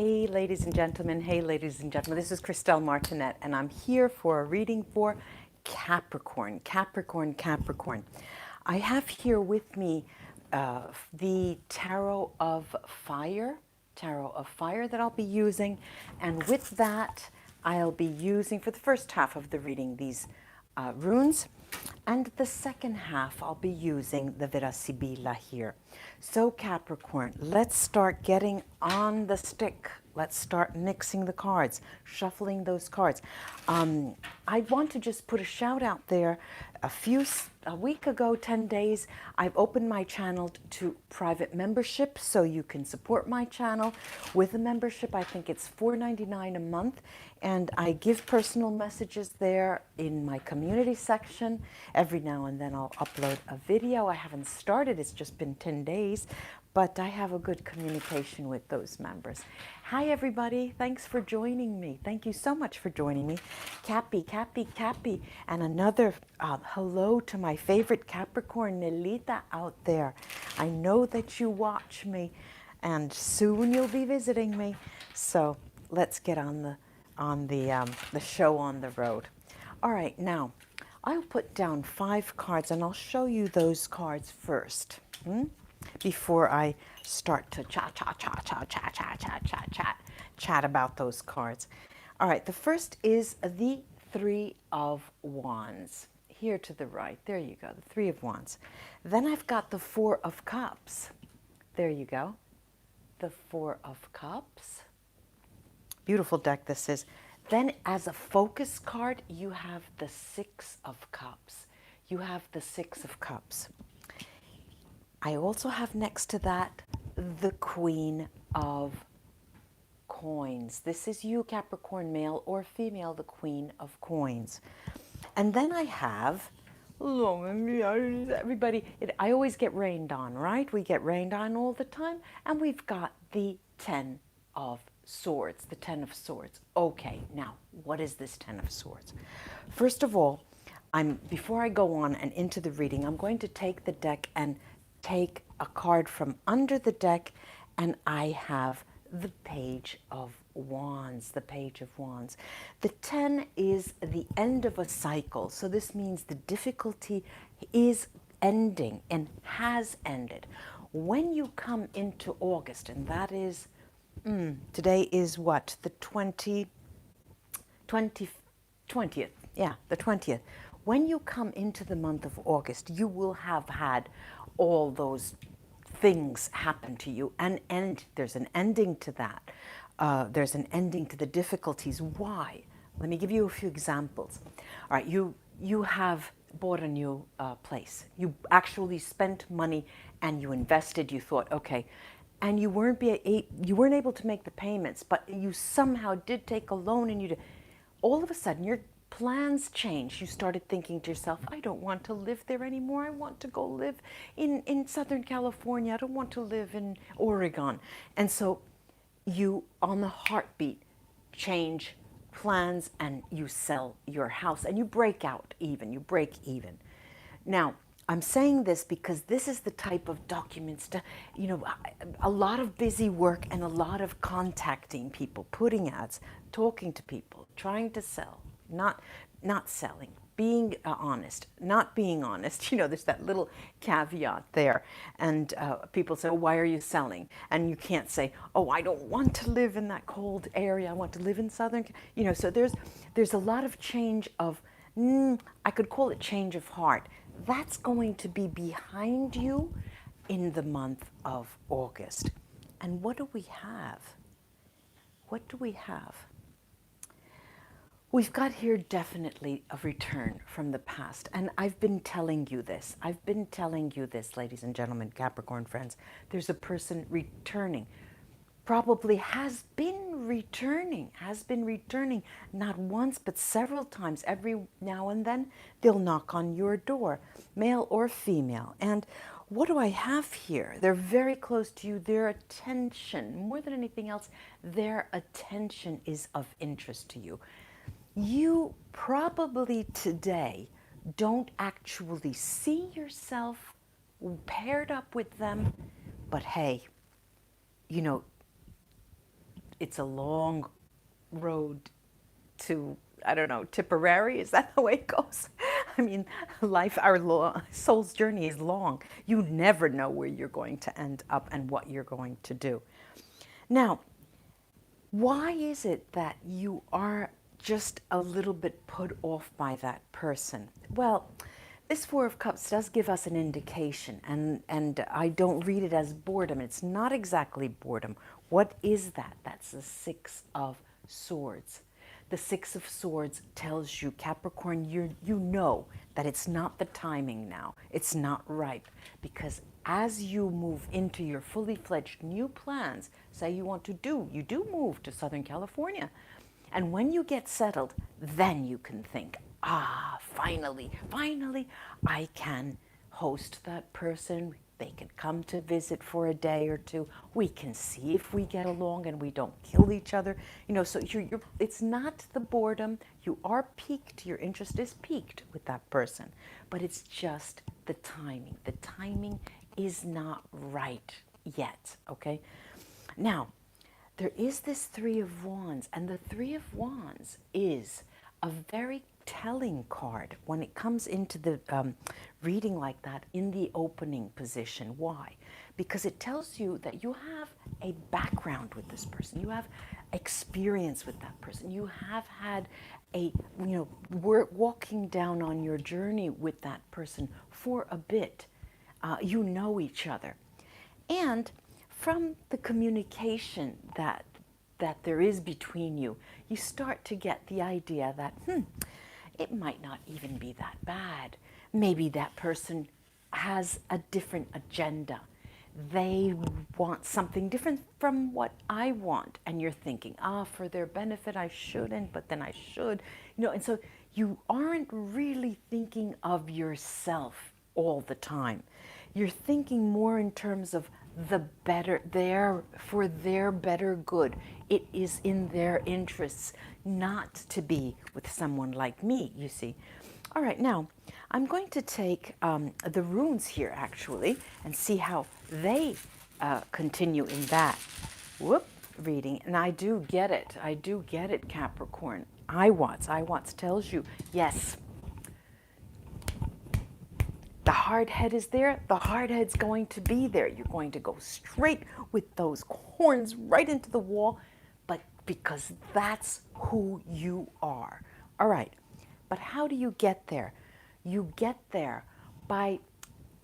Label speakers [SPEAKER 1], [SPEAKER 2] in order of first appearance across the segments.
[SPEAKER 1] Hey ladies and gentlemen, this is Christelle Martinette and I'm here for a reading for Capricorn. I have here with me the Tarot of Fire that I'll be using, and with that I'll be using for the first half of the reading these runes, and the second half I'll be using the VERA SIBILLA here. So Capricorn, let's start getting on the stick. Let's start mixing the cards, shuffling those cards. I want to just put a shout out there. A week ago, 10 days, I've opened my channel to private membership, so you can support my channel with a membership. I think it's $4.99 a month, and I give personal messages there in my community section. Every now and then I'll upload a video. I haven't started, it's just been 10 days, but I have a good communication with those members. Hi everybody, thanks for joining me. Thank you so much for joining me. Cappy. And another hello to my favorite Capricorn, Nelita, out there. I know that you watch me, and soon you'll be visiting me. So let's get on the show on the road. All right, now I'll put down 5 cards and I'll show you those cards first. Before I start to chat about those cards. All right, the first is the 3 of Wands. Here to the right, there you go, the 3 of Wands. Then I've got the 4 of Cups. There you go, the 4 of Cups. Beautiful deck this is. Then as a focus card, you have the 6 of Cups. You have the 6 of Cups. I also have next to that the Queen of Coins. This is you, Capricorn, male or female, the Queen of Coins. And then I have, everybody, I always get rained on, right? We get rained on all the time. And we've got the 10 of Swords, the 10 of Swords. Okay, now, what is this 10 of Swords? First of all, before I go on and into the reading, I'm going to take the deck and take a card from under the deck, and I have the Page of Wands, the Page of Wands. The 10 is the end of a cycle, so this means the difficulty is ending and has ended. When you come into August, and that is, today is what, the 20th? Yeah, the 20th. When you come into the month of August, you will have had all those things happen to you, and there's an ending to that. There's an ending to the difficulties. Why? Let me give you a few examples. All right, you have bought a new place. You actually spent money and you invested. You thought, okay, and you weren't able to make the payments, but you somehow did take a loan, and all of a sudden your plans changed. You started thinking to yourself, I don't want to live there anymore. I want to go live in Southern California. I don't want to live in Oregon. And so you, on the heartbeat, change plans and you sell your house and you break even. Now, I'm saying this because this is the type of documents, a lot of busy work and a lot of contacting people, putting ads, talking to people, trying to sell, not selling, being honest, not being honest. There's that little caveat there. And people say, oh, why are you selling? And you can't say, oh, I don't want to live in that cold area. I want to live in Southern, so there's a lot of change of, I could call it change of heart. That's going to be behind you in the month of August. And what do we have? What do we have? We've got here definitely a return from the past. And I've been telling you this. Ladies and gentlemen, Capricorn friends. There's a person returning. Probably has been returning, not once, but several times. Every now and then, they'll knock on your door, male or female. And what do I have here? They're very close to you. Their attention, more than anything else, their attention is of interest to you. You probably today don't actually see yourself paired up with them, but hey, it's a long road to, I don't know, Tipperary. Is that the way it goes? I mean, life, soul's journey is long. You never know where you're going to end up and what you're going to do. Now, why is it that you are just a little bit put off by that person? Well, this Four of Cups does give us an indication, and I don't read it as boredom. It's not exactly boredom. What is that? That's the Six of Swords. The Six of Swords tells you, Capricorn, you know that it's not the timing now. It's not ripe. Because as you move into your fully fledged new plans, say you do move to Southern California. And when you get settled, then you can think, finally, I can host that person. They can come to visit for a day or two. We can see if we get along and we don't kill each other. So it's not the boredom. You are piqued. Your interest is piqued with that person. But it's just the timing. The timing is not right yet, okay? Now, there is this Three of Wands, and the Three of Wands is a very telling card when it comes into the reading like that in the opening position. Why? Because it tells you that you have a background with this person. You have experience with that person. You have had walking down on your journey with that person for a bit. You know each other. And from the communication that there is between you, you start to get the idea that, it might not even be that bad. Maybe that person has a different agenda. They want something different from what I want. And you're thinking, for their benefit, I shouldn't, but then I should. And so you aren't really thinking of yourself all the time. You're thinking more in terms of for their better good. It is in their interests not to be with someone like me, you see. All right, now I'm going to take the runes here actually and see how they continue in that reading. And I do get it, Capricorn. I wants tells you, yes, the hard head is there. The hard head's going to be there. You're going to go straight with those horns right into the wall, but because that's who you are. All right, but how do you get there? You get there by,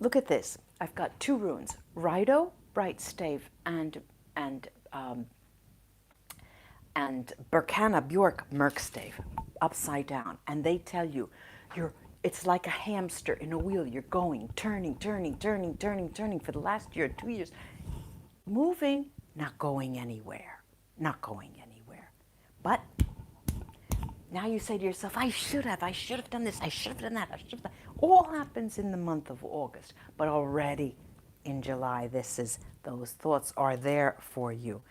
[SPEAKER 1] look at this. I've got two runes, Rido, bright stave, and Berkana, Bjork, Merkstave, upside down. And they tell you, it's like a hamster in a wheel. You're going, turning for the last year, 2 years. Moving, not going anywhere. But now you say to yourself, I should have done this, I should have done that, All happens in the month of August. But already in July, those thoughts are there for you.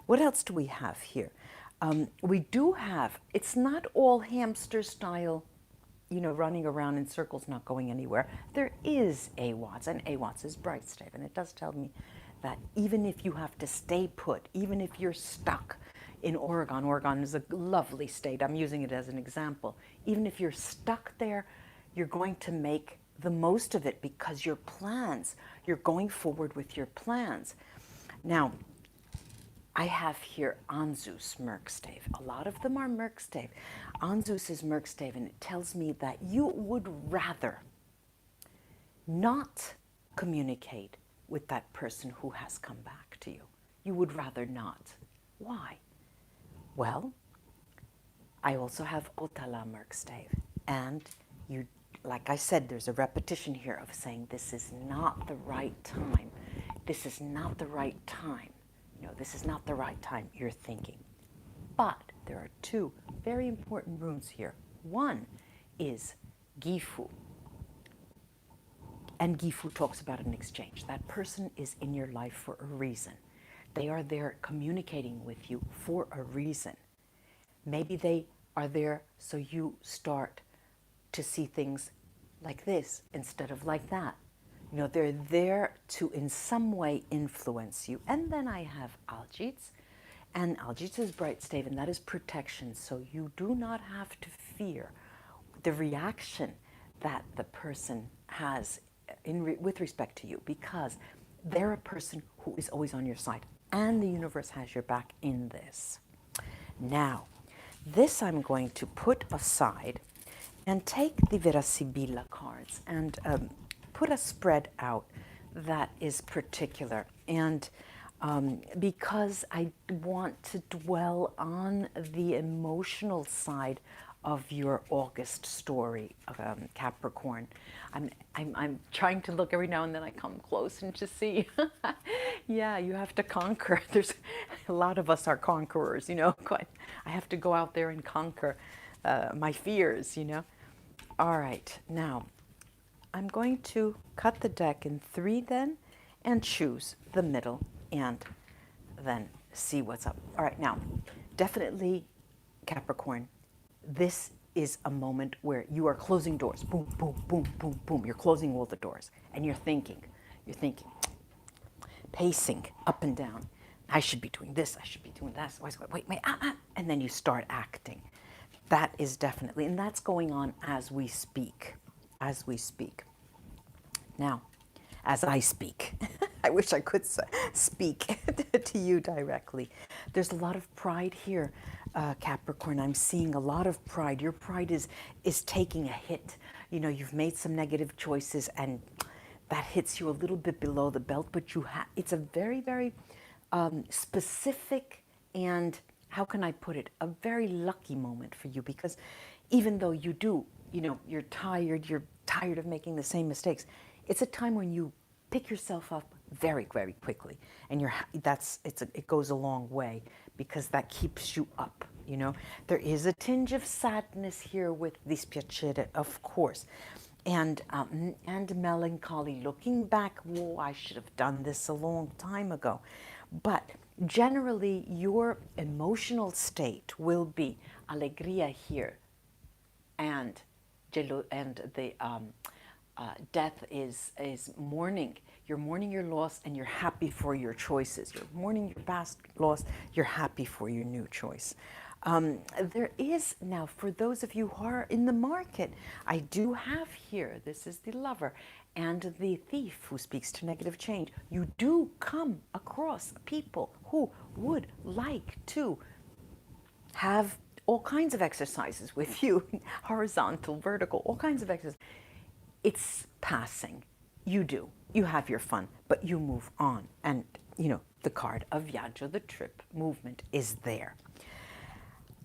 [SPEAKER 1] What else do we have here? We do have, it's not all hamster style, running around in circles, not going anywhere. There is AWATS, and AWATS is bright stave. And it does tell me that even if you have to stay put, even if you're stuck in Oregon, Oregon is a lovely state, I'm using it as an example. Even if you're stuck there, you're going to make the most of it because your plans, you're going forward with your plans. Now, I have here Anzus Merkstave. A lot of them are Merkstave. Anzus is Merkstave, and it tells me that you would rather not communicate with that person who has come back to you. You would rather not. Why? Well, I also have Otala Merkstave. And you, like I said, there's a repetition here of saying this is not the right time. This is not the right time. This is not the right time, you're thinking. But there are two very important runes here. One is Gifu. And Gifu talks about an exchange. That person is in your life for a reason. They are there communicating with you for a reason. Maybe they are there so you start to see things like this instead of like that. They're there to in some way influence you. And then I have Aljits, And Algae is bright stave, and that is protection. So you do not have to fear the reaction that the person has with respect to you, because they're a person who is always on your side, and the universe has your back in this. Now, this I'm going to put aside and take the Vera Sibilla cards and put a spread out that is particular. And because I want to dwell on the emotional side of your August story, Capricorn. I'm trying to look every now and then. I come close and to see. Yeah, you have to conquer. There's a lot of us are conquerors, you know. I have to go out there and conquer my fears, you know. All right, now I'm going to cut the deck in 3 then, and choose the middle, and then see what's up. All right, now, definitely Capricorn, this is a moment where you are closing doors. Boom, boom, boom, boom, boom. You're closing all the doors, and you're thinking, pacing up and down. I should be doing this, I should be doing that. Wait, and then you start acting. That is definitely, and that's going on as we speak, Now, as I speak, I wish I could speak to you directly. There's a lot of pride here, Capricorn. I'm seeing a lot of pride. Your pride is taking a hit. You know, you've made some negative choices, and that hits you a little bit below the belt, but it's a very, very specific and, how can I put it, a very lucky moment for you, because even though you do, you know, you're tired of making the same mistakes, it's a time when you pick yourself up very, very quickly, and it goes a long way, because that keeps you up, you know. There is a tinge of sadness here with dispiacere, of course, and melancholy, looking back, whoa, I should have done this a long time ago. But generally, your emotional state will be alegria here, and the death is mourning. You're mourning your loss, and you're happy for your choices. You're mourning your past loss. You're happy for your new choice. There is now, for those of you who are in the market, I do have here, this is the Lover and the Thief who speaks to negative change. You do come across people who would like to have all kinds of exercises with you, horizontal, vertical, all kinds of exercises. It's passing. You do. You have your fun, but you move on. And, you know, the card of Viaggio, the trip movement, is there.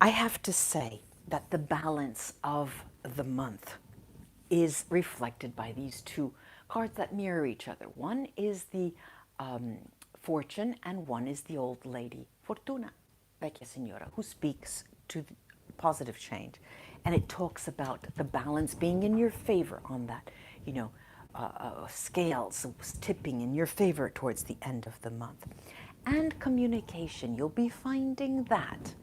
[SPEAKER 1] I have to say that the balance of the month is reflected by these 2 cards that mirror each other. One is the Fortune, and one is the old lady, Fortuna, vecchia signora, who speaks to positive change. And it talks about the balance being in your favor on that, you know, scales tipping in your favor towards the end of the month. And communication, you'll be finding that.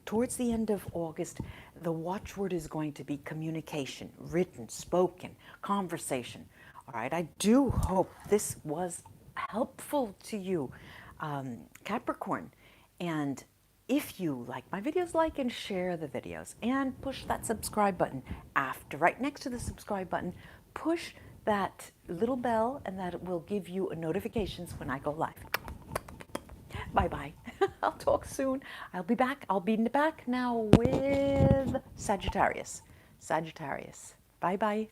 [SPEAKER 1] Towards the end of August, the watchword is going to be communication, written, spoken, conversation. All right, I do hope this was helpful to you, Capricorn. And if you like my videos, like and share the videos, and push that subscribe button after, right next to the subscribe button, push that little bell, and that will give you notifications when I go live. Bye-bye. I'll talk soon. I'll be back. I'll be back now with Sagittarius. Bye-bye.